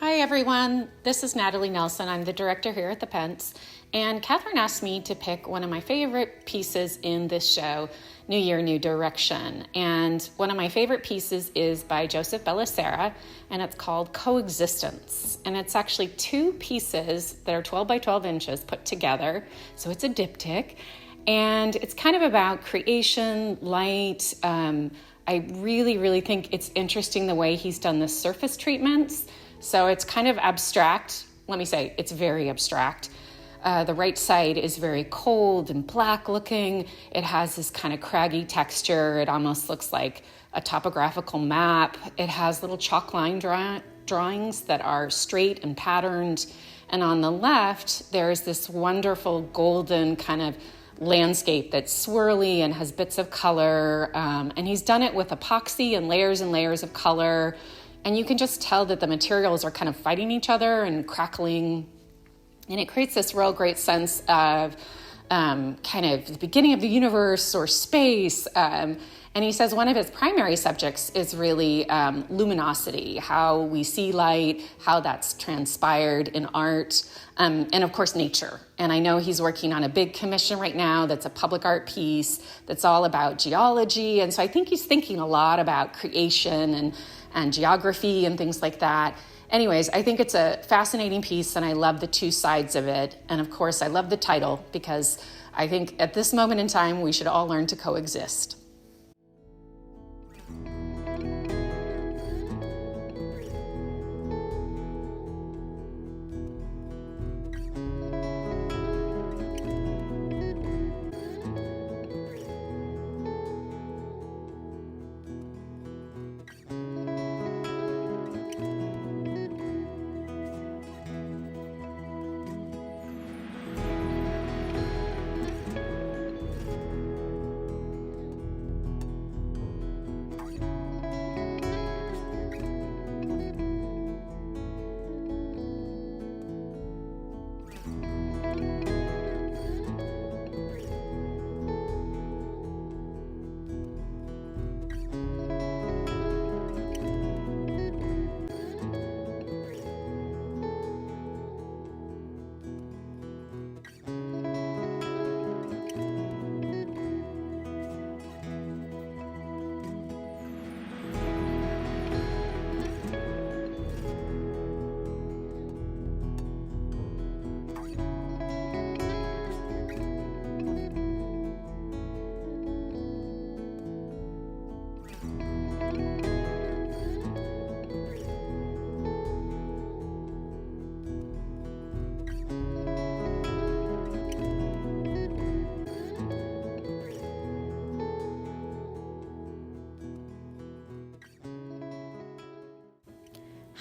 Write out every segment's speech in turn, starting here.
Hi everyone, this is Natalie Nelson. I'm the director here at the Pence, and Katharine asked me to pick one of my favorite pieces in this show, New Year, New Direction. And one of my favorite pieces is by Joseph Bellissera, and it's called Coexistence. And it's actually two pieces that are 12 by 12 inches put together, so it's a diptych. And it's kind of about creation, light. I really think it's interesting the way he's done the surface treatments. So it's kind of abstract. Let me say, it's very abstract. The right side is very cold and black looking. It has this kind of craggy texture. It almost looks like a topographical map. It has little chalk line drawings that are straight and patterned. And on the left, there's this wonderful golden kind of landscape that's swirly and has bits of color. And he's done it with epoxy and layers of color. And you can just tell that the materials are kind of fighting each other and crackling. And it creates this real great sense of kind of the beginning of the universe or space. And he says one of his primary subjects is really luminosity, how we see light, how that's transpired in art, and of course nature. And I know he's working on a big commission right now that's a public art piece that's all about geology. And so I think he's thinking a lot about creation and geography and things like that. Anyways, I think it's a fascinating piece and I love the two sides of it. And of course, I love the title because I think at this moment in time, we should all learn to coexist.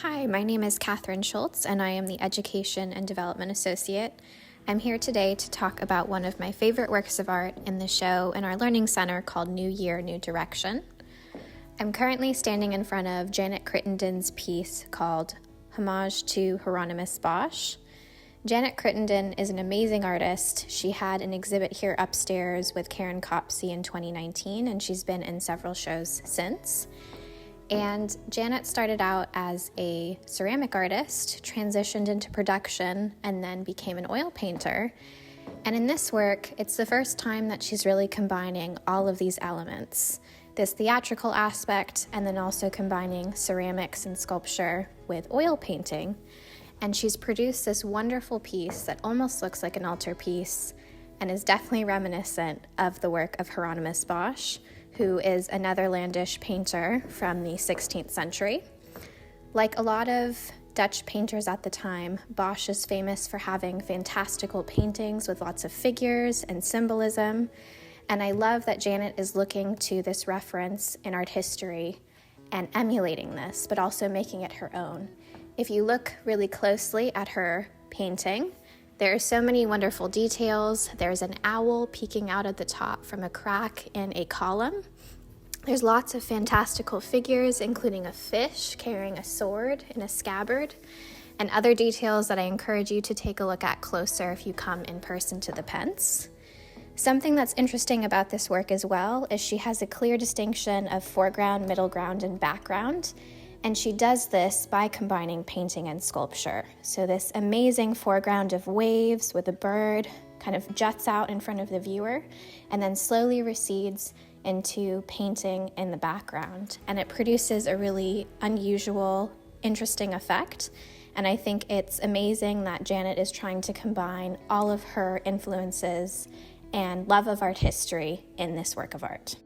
Hi, my name is Katharine Schultz, and I am the Education and Development Associate. I'm here today to talk about one of my favorite works of art in the show in our Learning Center called New Year, New Direction. I'm currently standing in front of Janet Crittenden's piece called Homage to Hieronymus Bosch. Janet Crittenden is an amazing artist. She had an exhibit here upstairs with Karen Copsey in 2019, and she's been in several shows since. And Janet started out as a ceramic artist, transitioned into production, and then became an oil painter. And in this work, it's the first time that she's really combining all of these elements, this theatrical aspect, and then also combining ceramics and sculpture with oil painting. And she's produced this wonderful piece that almost looks like an altarpiece and is definitely reminiscent of the work of Hieronymus Bosch, who is a Netherlandish painter from the 16th century. Like a lot of Dutch painters at the time, Bosch is famous for having fantastical paintings with lots of figures and symbolism, and I love that Janet is looking to this reference in art history and emulating this, but also making it her own. If you look really closely at her painting, there are so many wonderful details. There's an owl peeking out at the top from a crack in a column. There's lots of fantastical figures, including a fish carrying a sword in a scabbard, and other details that I encourage you to take a look at closer if you come in person to the Pence. Something that's interesting about this work as well is she has a clear distinction of foreground, middle ground, and background. And she does this by combining painting and sculpture. So this amazing foreground of waves with a bird kind of juts out in front of the viewer and then slowly recedes into painting in the background. And it produces a really unusual, interesting effect. And I think it's amazing that Janet is trying to combine all of her influences and love of art history in this work of art.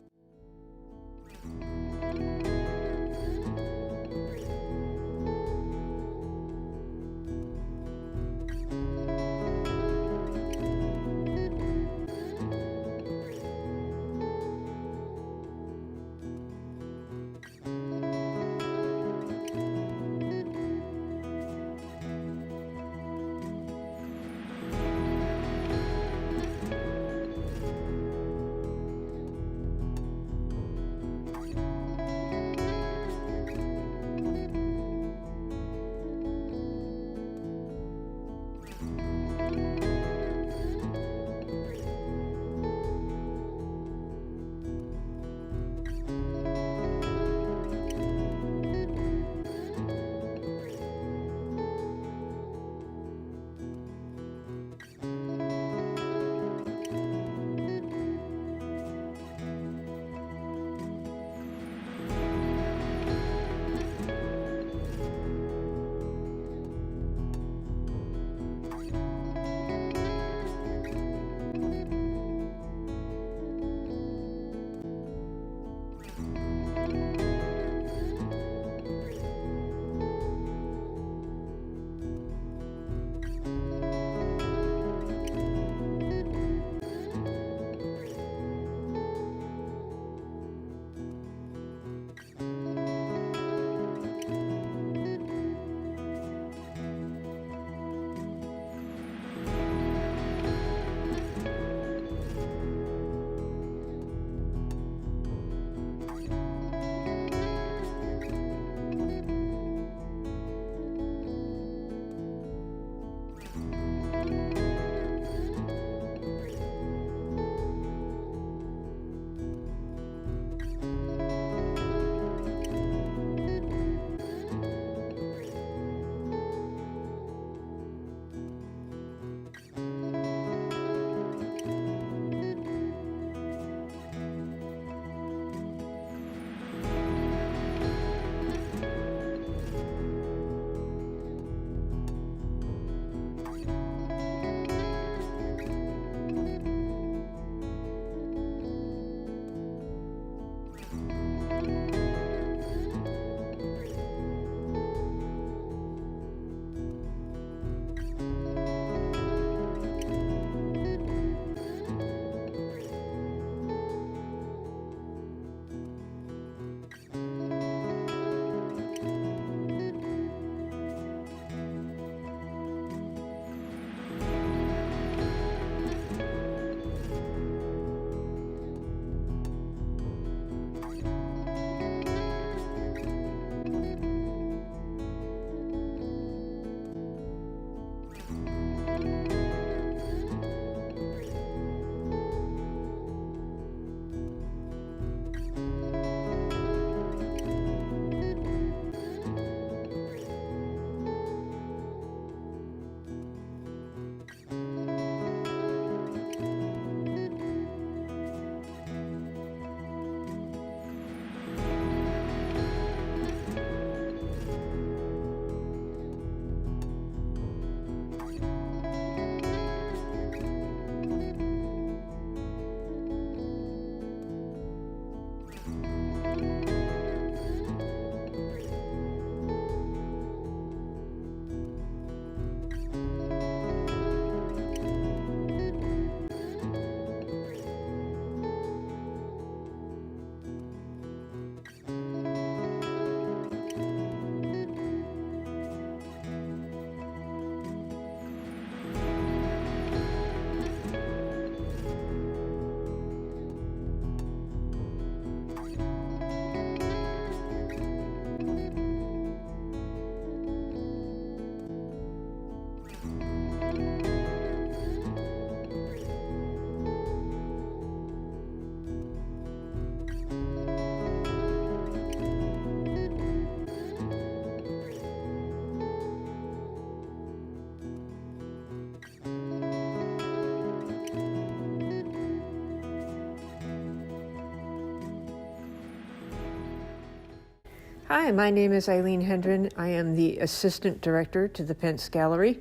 Hi, my name is Eileen Hendren. I am the Assistant Director to the Pence Gallery.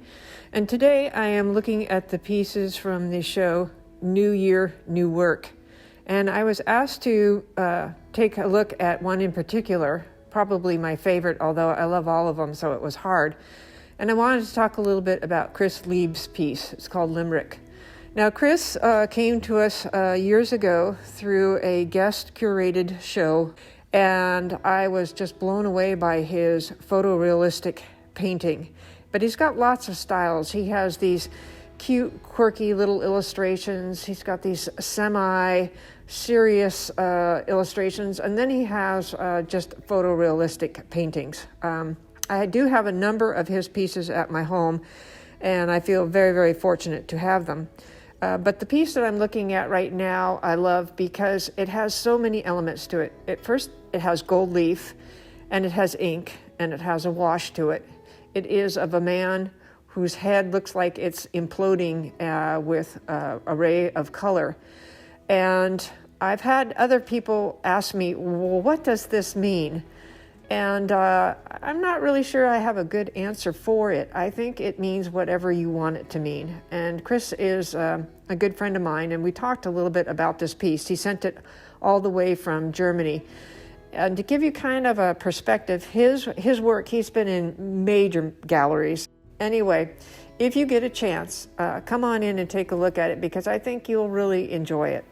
And today I am looking at the pieces from the show New Year, New Work. And I was asked to take a look at one in particular, probably my favorite, although I love all of them, so it was hard. And I wanted to talk a little bit about Chris Leeb's piece. It's called Limerick. Now, Chris came to us years ago through a guest-curated show, and I was just blown away by his photorealistic painting. But he's got lots of styles. He has these cute, quirky little illustrations. He's got these semi-serious illustrations, and then he has just photorealistic paintings. I do have a number of his pieces at my home, and I feel very, very fortunate to have them. But the piece that I'm looking at right now, I love because it has so many elements to it. First, it has gold leaf, and it has ink, and it has a wash to it. It is of a man whose head looks like it's imploding with a ray of color. And I've had other people ask me, well, what does this mean? And I'm not really sure I have a good answer for it. I think it means whatever you want it to mean. And Chris is a good friend of mine, and we talked a little bit about this piece. He sent it all the way from Germany. And to give you kind of a perspective, his work, he's been in major galleries. Anyway, if you get a chance, come on in and take a look at it because I think you'll really enjoy it.